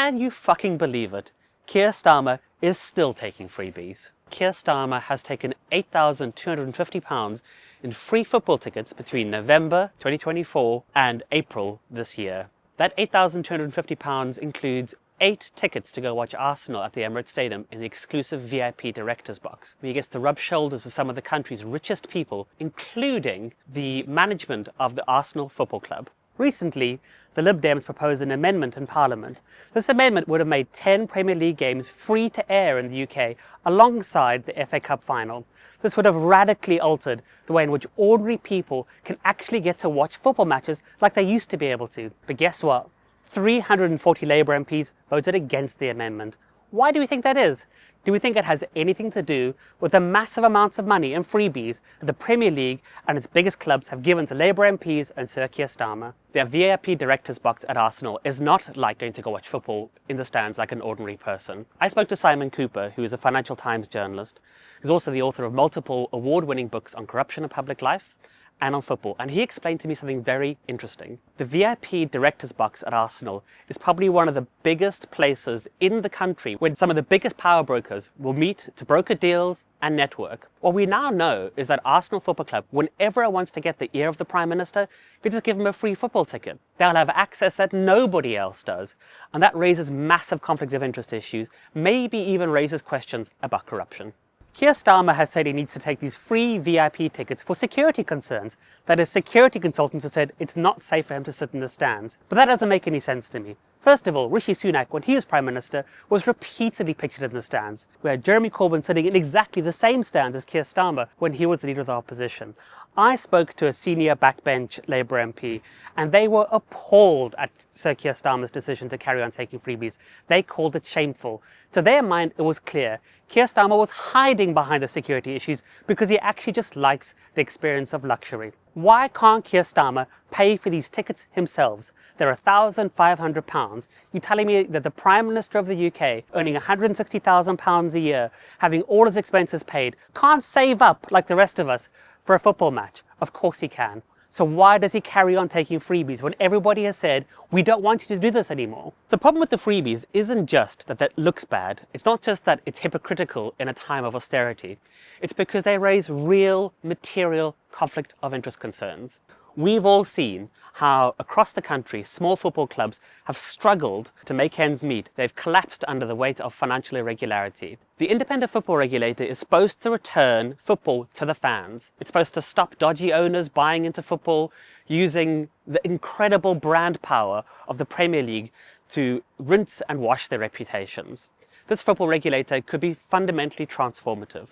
Can you fucking believe it? Keir Starmer is still taking freebies. Keir Starmer has taken £8,250 in free football tickets between November 2024 and April this year. That £8,250 includes 8 tickets to go watch Arsenal at the Emirates Stadium in the exclusive VIP director's box, where he gets to rub shoulders with some of the country's richest people, including the management of the Arsenal Football Club. Recently, the Lib Dems proposed an amendment in Parliament. This amendment would have made 10 Premier League games free to air in the UK alongside the FA Cup final. This would have radically altered the way in which ordinary people can actually get to watch football matches like they used to be able to. But guess what? 340 Labour MPs voted against the amendment. Why do we think that is? Do we think it has anything to do with the massive amounts of money and freebies that the Premier League and its biggest clubs have given to Labour MPs and Sir Keir Starmer? Their VIP director's box at Arsenal is not like going to go watch football in the stands like an ordinary person. I spoke to Simon Cooper, who is a Financial Times journalist, who's also the author of multiple award-winning books on corruption and public life and on football, and he explained to me something very interesting. The VIP director's box at Arsenal is probably one of the biggest places in the country where some of the biggest power brokers will meet to broker deals and network. What we now know is that Arsenal Football Club, whenever it wants to get the ear of the Prime Minister, could just give him a free football ticket. They'll have access that nobody else does, and that raises massive conflict of interest issues, maybe even raises questions about corruption. Keir Starmer has said he needs to take these free VIP tickets for security concerns. That is, security consultants have said it's not safe for him to sit in the stands. But that doesn't make any sense to me. First of all, Rishi Sunak, when he was Prime Minister, was repeatedly pictured in the stands. We had Jeremy Corbyn sitting in exactly the same stands as Keir Starmer when he was the leader of the opposition. I spoke to a senior backbench Labour MP, and they were appalled at Sir Keir Starmer's decision to carry on taking freebies. They called it shameful. To their mind, it was clear Keir Starmer was hiding behind the security issues because he actually just likes the experience of luxury. Why can't Keir Starmer pay for these tickets himself? They're £1,500. You're telling me that the Prime Minister of the UK, earning £160,000 a year, having all his expenses paid, can't save up like the rest of us for a football match? Of course he can. So why does he carry on taking freebies when everybody has said, we don't want you to do this anymore? The problem with the freebies isn't just that that looks bad. It's not just that it's hypocritical in a time of austerity. It's because they raise real material conflict of interest concerns. We've all seen how across the country, small football clubs have struggled to make ends meet. They've collapsed under the weight of financial irregularity. The independent football regulator is supposed to return football to the fans. It's supposed to stop dodgy owners buying into football, using the incredible brand power of the Premier League to rinse and wash their reputations. This football regulator could be fundamentally transformative.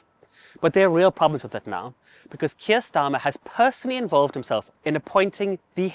But there are real problems with it now, because Keir Starmer has personally involved himself in appointing the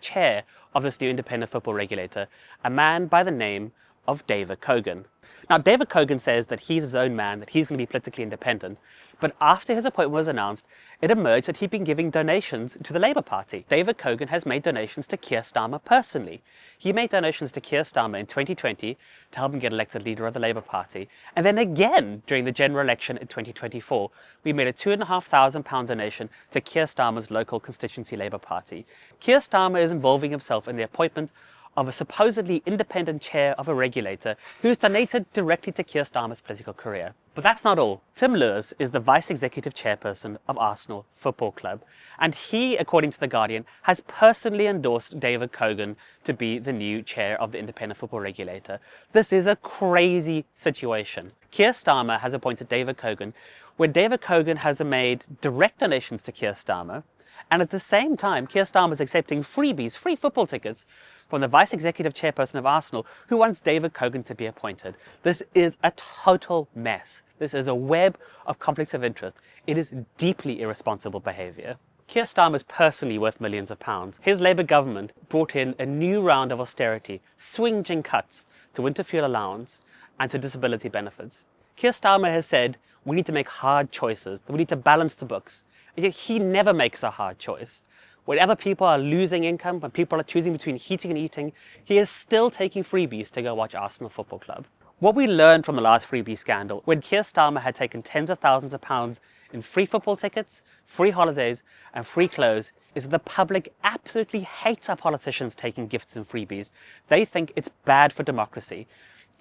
chair of this new independent football regulator, a man by the name of David Cogan. Now, David Cogan says that he's his own man, that he's going to be politically independent, but after his appointment was announced, it emerged that he'd been giving donations to the Labour Party. David Cogan has made donations to Keir Starmer personally. He made donations to Keir Starmer in 2020 to help him get elected leader of the Labour Party. And then again, during the general election in 2024, we made a £2,500 donation to Keir Starmer's local constituency Labour Party. Keir Starmer is involving himself in the appointment of a supposedly independent chair of a regulator who's donated directly to Keir Starmer's political career. But that's not all. Tim Lewis is the vice executive chairperson of Arsenal Football Club, and he, according to The Guardian, has personally endorsed David Cogan to be the new chair of the independent football regulator. This is a crazy situation. Keir Starmer has appointed David Cogan, where David Cogan has made direct donations to Keir Starmer, and at the same time, Keir Starmer is accepting freebies, free football tickets, from the vice executive chairperson of Arsenal, who wants David Cogan to be appointed. This is a total mess. This is a web of conflicts of interest. It is deeply irresponsible behaviour. Keir Starmer is personally worth millions of pounds. His Labour government brought in a new round of austerity, swinging cuts to winter fuel allowance and to disability benefits. Keir Starmer has said, we need to make hard choices, that we need to balance the books. And yet he never makes a hard choice. When other people are losing income, when people are choosing between heating and eating, he is still taking freebies to go watch Arsenal Football Club. What we learned from the last freebie scandal, when Keir Starmer had taken tens of thousands of pounds in free football tickets, free holidays and free clothes, is that the public absolutely hates our politicians taking gifts and freebies. They think it's bad for democracy.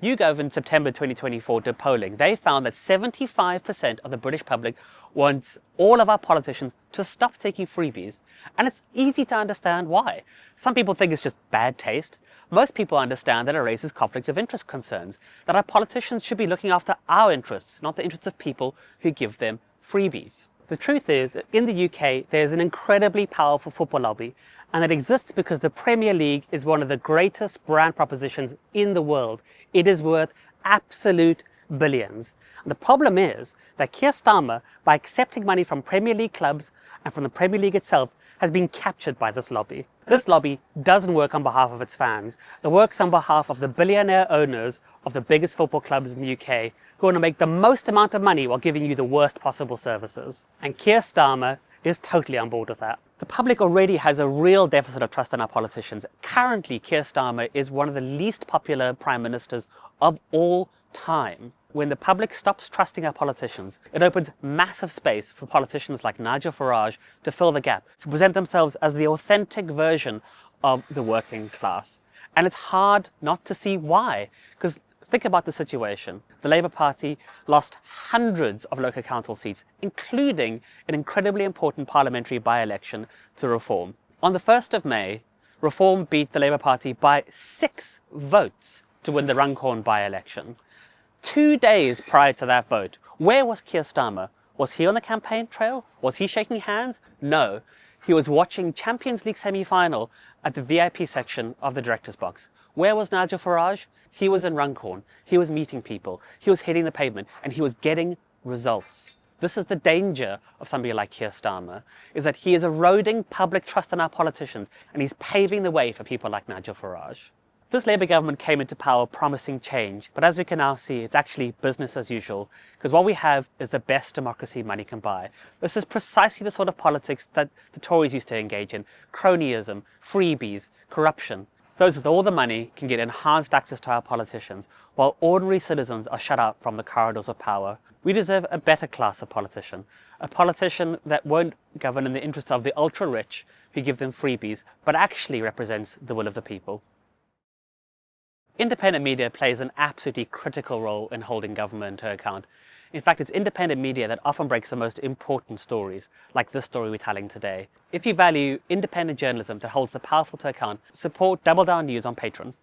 YouGov in September 2024 did polling. They found that 75% of the British public wants all of our politicians to stop taking freebies. And it's easy to understand why. Some people think it's just bad taste. Most people understand that it raises conflict of interest concerns, that our politicians should be looking after our interests, not the interests of people who give them freebies. The truth is, in the UK, there's an incredibly powerful football lobby, and it exists because the Premier League is one of the greatest brand propositions in the world. It is worth absolute billions. And the problem is that Keir Starmer, by accepting money from Premier League clubs and from the Premier League itself, has been captured by this lobby. This lobby doesn't work on behalf of its fans. It works on behalf of the billionaire owners of the biggest football clubs in the UK, who want to make the most amount of money while giving you the worst possible services. And Keir Starmer is totally on board with that. The public already has a real deficit of trust in our politicians. Currently, Keir Starmer is one of the least popular prime ministers of all time. When the public stops trusting our politicians, it opens massive space for politicians like Nigel Farage to fill the gap, to present themselves as the authentic version of the working class. And it's hard not to see why, because think about the situation. The Labour Party lost hundreds of local council seats, including an incredibly important parliamentary by-election to Reform. On the 1st of May, Reform beat the Labour Party by 6 votes to win the Runcorn by-election. 2 days prior to that vote, where was Keir Starmer? Was he on the campaign trail? Was he shaking hands? No. He was watching Champions League semi-final at the VIP section of the director's box. Where was Nigel Farage? He was in Runcorn. He was meeting people. He was hitting the pavement, and he was getting results. This is the danger of somebody like Keir Starmer, is that he is eroding public trust in our politicians, and he's paving the way for people like Nigel Farage. This Labour government came into power promising change, but as we can now see, it's actually business as usual, because what we have is the best democracy money can buy. This is precisely the sort of politics that the Tories used to engage in: cronyism, freebies, corruption. Those with all the money can get enhanced access to our politicians, while ordinary citizens are shut out from the corridors of power. We deserve a better class of politician, a politician that won't govern in the interests of the ultra-rich who give them freebies, but actually represents the will of the people. Independent media plays an absolutely critical role in holding government to account. In fact, it's independent media that often breaks the most important stories, like this story we're telling today. If you value independent journalism that holds the powerful to account, support Double Down News on Patreon.